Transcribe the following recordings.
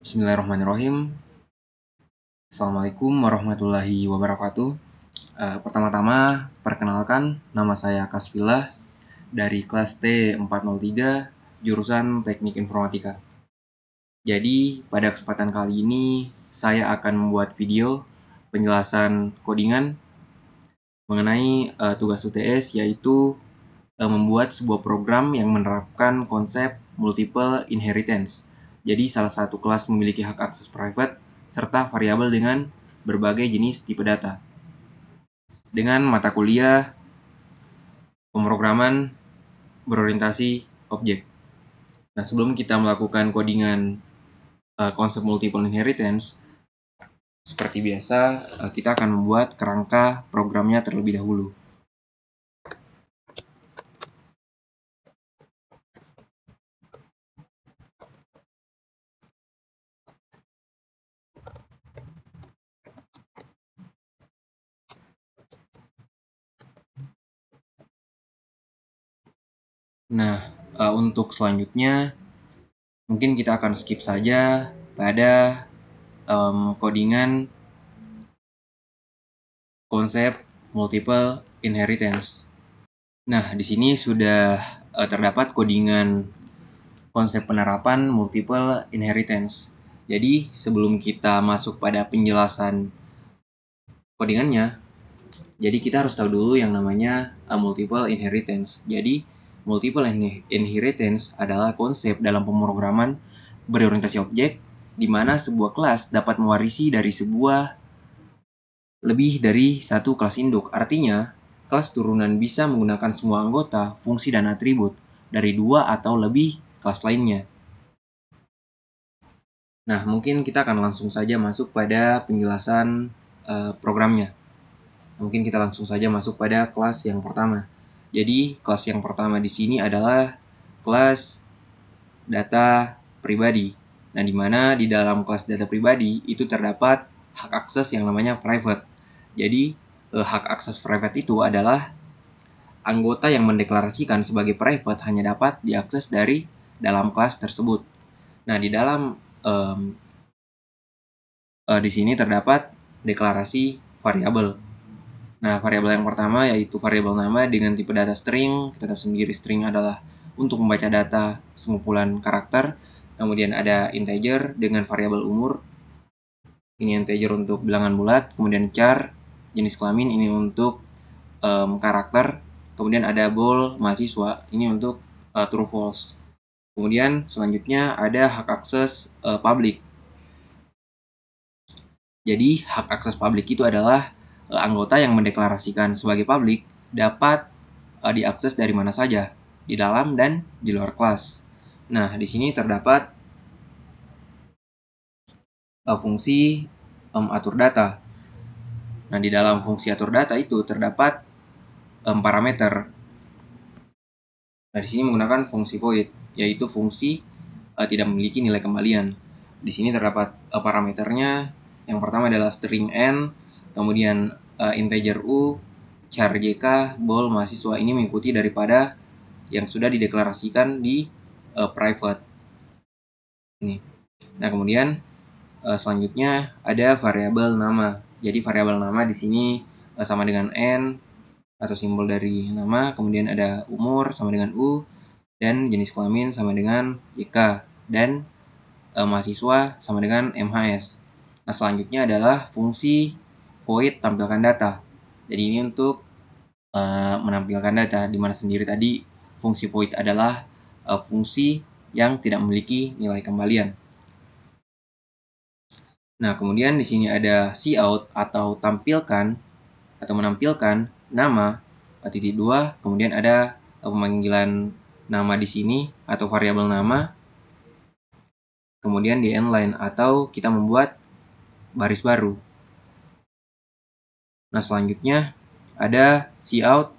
Bismillahirrahmanirrahim. Assalamualaikum warahmatullahi wabarakatuh. Pertama-tama, perkenalkan, nama saya Kasfillah dari kelas T403, jurusan Teknik Informatika. Jadi, pada kesempatan kali ini, saya akan membuat video penjelasan codingan mengenai tugas UTS, yaitu membuat sebuah program yang menerapkan konsep multiple inheritance. Jadi salah satu kelas memiliki hak akses private serta variabel dengan berbagai jenis tipe data. Dengan mata kuliah pemrograman berorientasi objek. Nah, sebelum kita melakukan codingan konsep multiple inheritance, seperti biasa kita akan membuat kerangka programnya terlebih dahulu. Nah, untuk selanjutnya mungkin kita akan skip saja pada codingan konsep multiple inheritance. Nah, di sini sudah terdapat codingan konsep penerapan multiple inheritance. Jadi, sebelum kita masuk pada penjelasan codingannya, jadi kita harus tahu dulu yang namanya multiple inheritance. Jadi, multiple inheritance adalah konsep dalam pemrograman berorientasi objek di mana sebuah kelas dapat mewarisi dari sebuah lebih dari satu kelas induk. Artinya, kelas turunan bisa menggunakan semua anggota, fungsi, dan atribut dari dua atau lebih kelas lainnya. Nah, mungkin kita akan langsung saja masuk pada penjelasan programnya. Mungkin kita langsung saja masuk pada kelas yang pertama. Jadi, kelas yang pertama di sini adalah kelas data pribadi. Nah, di mana di dalam kelas data pribadi itu terdapat hak akses yang namanya private. Jadi, hak akses private itu adalah anggota yang mendeklarasikan sebagai private hanya dapat diakses dari dalam kelas tersebut. Nah, di dalam di sini terdapat deklarasi variabel. Nah, variabel yang pertama yaitu variabel nama dengan tipe data string. Kita tahu sendiri string adalah untuk membaca data sengumpulan karakter. Kemudian ada integer dengan variabel umur. Ini integer untuk bilangan bulat. Kemudian char, jenis kelamin, ini untuk karakter. Kemudian ada bool, mahasiswa, ini untuk true false. Kemudian selanjutnya ada hak akses public. Jadi hak akses publik itu adalah anggota yang mendeklarasikan sebagai publik dapat diakses dari mana saja, di dalam dan di luar kelas. Nah, di sini terdapat fungsi atur data. Nah, di dalam fungsi atur data itu terdapat parameter. Nah, di sini menggunakan fungsi void, yaitu fungsi tidak memiliki nilai kembalian. Di sini terdapat parameternya. Yang pertama adalah string n, kemudian integer u, char jk, bool, mahasiswa. Ini mengikuti daripada yang sudah dideklarasikan di private. Ini. Nah, kemudian selanjutnya ada variabel nama. Jadi variabel nama di sini sama dengan n atau simbol dari nama, kemudian ada umur sama dengan u, dan jenis kelamin sama dengan JK, dan mahasiswa sama dengan MHS. Nah, selanjutnya adalah fungsi void tampilkan data. Jadi ini untuk menampilkan data, di mana sendiri tadi fungsi void adalah fungsi yang tidak memiliki nilai kembalian. Nah, kemudian di sini ada cout atau tampilkan atau menampilkan nama titik 2, kemudian ada pemanggilan nama di sini atau variabel nama, kemudian di inline atau kita membuat baris baru. Nah, selanjutnya ada cout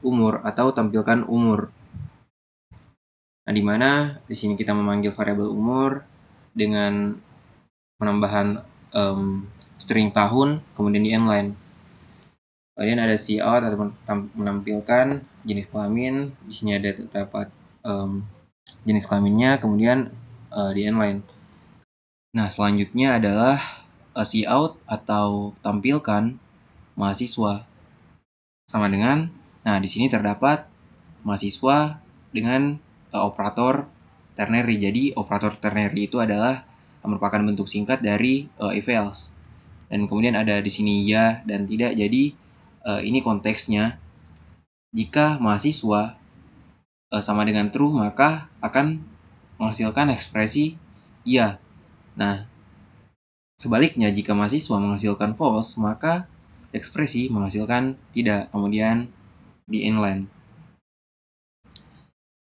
umur atau tampilkan umur. Nah, di mana di sini kita memanggil variabel umur dengan penambahan string tahun, kemudian di inline. Kemudian ada cout atau menampilkan jenis kelamin. Di sini ada terdapat jenis kelaminnya, kemudian di inline. Nah, selanjutnya adalah see out atau tampilkan mahasiswa. Sama dengan, nah di sini terdapat mahasiswa dengan operator ternary. Jadi operator ternary itu adalah merupakan bentuk singkat dari if else. Dan kemudian ada di sini ya dan tidak. Jadi ini konteksnya, jika mahasiswa sama dengan true, maka akan menghasilkan ekspresi iya. Nah, sebaliknya jika mahasiswa menghasilkan false, maka ekspresi menghasilkan tidak, kemudian di inline.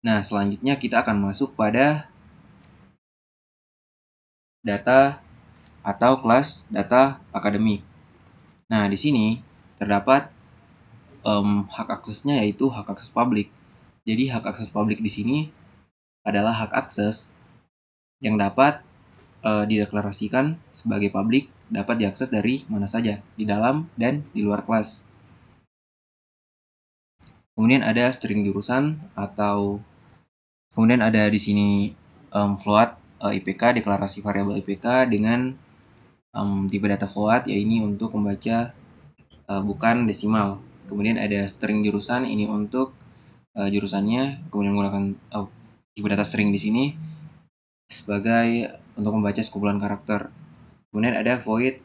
Nah, selanjutnya kita akan masuk pada data atau kelas data akademik. Nah, di sini terdapat hak aksesnya, yaitu hak akses publik. Jadi hak akses publik di sini adalah hak akses yang dapat dideklarasikan sebagai publik, dapat diakses dari mana saja, di dalam dan di luar kelas. Kemudian ada string jurusan, atau kemudian ada di sini float IPK, deklarasi variabel IPK dengan tipe data float, ya ini untuk membaca bukan desimal. Kemudian ada string jurusan, ini untuk jurusannya, kemudian menggunakan tipe data string di sini sebagai untuk membaca sekumpulan karakter. Kemudian ada void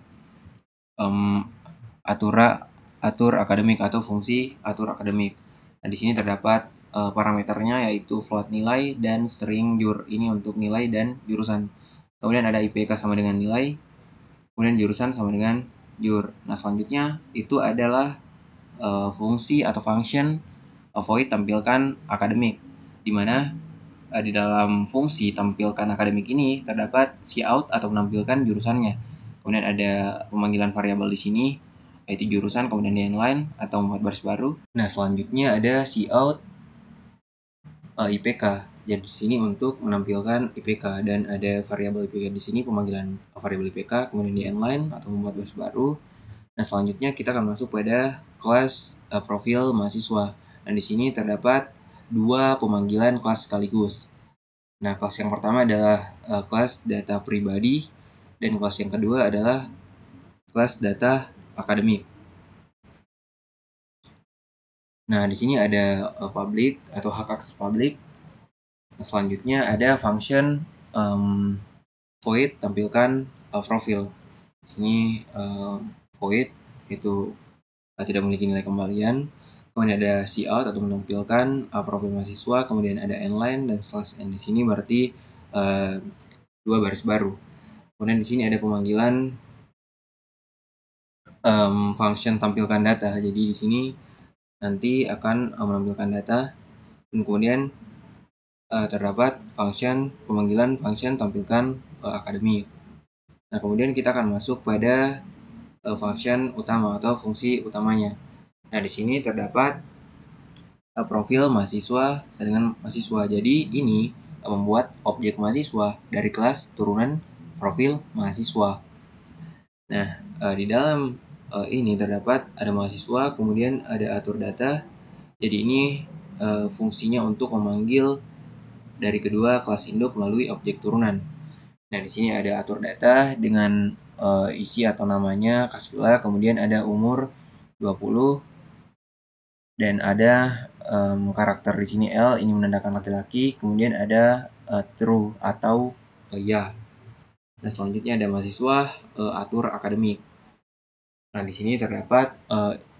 atur akademik atau fungsi atur akademik. Nah, di sini terdapat parameternya, yaitu float nilai dan string jur. Ini untuk nilai dan jurusan. Kemudian ada IPK sama dengan nilai, kemudian jurusan sama dengan jur. Nah, selanjutnya itu adalah fungsi atau function void tampilkan akademik, di mana di dalam fungsi tampilkan akademik ini terdapat cout atau menampilkan jurusannya. Kemudian ada pemanggilan variabel di sini, yaitu jurusan, kemudian di inline atau membuat baris baru. Nah, selanjutnya ada cout IPK. Jadi di sini untuk menampilkan IPK, dan ada variabel IPK di sini, pemanggilan variabel IPK, kemudian di inline atau membuat baris baru. Nah, selanjutnya kita akan masuk pada kelas profil mahasiswa. Nah, di sini terdapat dua pemanggilan kelas sekaligus. Nah, kelas yang pertama adalah kelas data pribadi, dan kelas yang kedua adalah kelas data akademik. Nah, di sini ada public atau hak akses publik. Nah, selanjutnya ada function void tampilkan profil. Di sini void itu tidak memiliki nilai kembalian. Kemudian ada cout atau menampilkan profil mahasiswa, kemudian ada inline dan slash n. Di sini berarti dua baris baru. Kemudian di sini ada pemanggilan function tampilkan data. Jadi di sini nanti akan menampilkan data, dan kemudian terdapat pemanggilan function tampilkan akademik. Nah, kemudian kita akan masuk pada function utama atau fungsi utamanya. Nah, di sini terdapat profil mahasiswa dengan mahasiswa. Jadi ini membuat objek mahasiswa dari kelas turunan profil mahasiswa. Nah, di dalam ini terdapat ada mahasiswa, kemudian ada atur data. Jadi ini fungsinya untuk memanggil dari kedua kelas induk melalui objek turunan. Nah, di sini ada atur data dengan isi atau namanya Kasvila, kemudian ada umur 20, dan ada karakter di sini L, ini menandakan laki-laki, kemudian ada true atau ya. Nah, selanjutnya ada mahasiswa atur akademik. Nah, di sini terdapat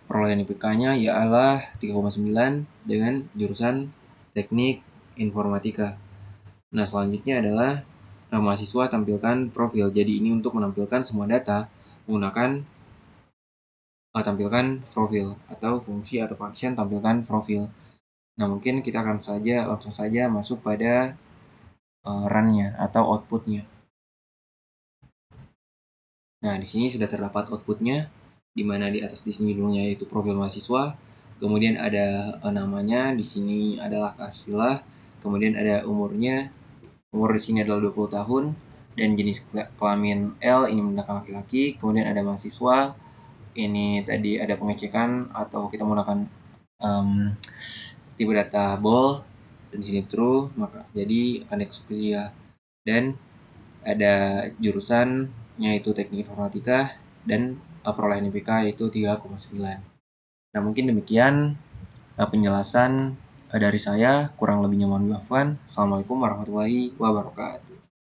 perolehan IPK-nya ialah 3,9 dengan jurusan Teknik Informatika. Nah, selanjutnya adalah mahasiswa tampilkan profil. Jadi ini untuk menampilkan semua data menggunakan tampilkan profil, atau fungsi atau function tampilkan profil. Nah, mungkin kita akan langsung saja masuk pada run-nya atau output-nya. Nah, di sini sudah terdapat output-nya, di mana di atas di sini judulnya yaitu profil mahasiswa, kemudian ada namanya, di sini adalah Kasvila, kemudian ada umurnya, umur di sini adalah 20 tahun, dan jenis kelamin L, ini menandakan laki-laki, kemudian ada mahasiswa, ini tadi ada pengecekan atau kita menggunakan tipe data bool, dan di sini true, maka jadi akan dieksekusi ya. Dan ada jurusannya itu Teknik Informatika, dan perolehan IPK yaitu 3,9. Nah, mungkin demikian penjelasan dari saya, kurang lebihnya mohon dimaafkan. Assalamualaikum warahmatullahi wabarakatuh.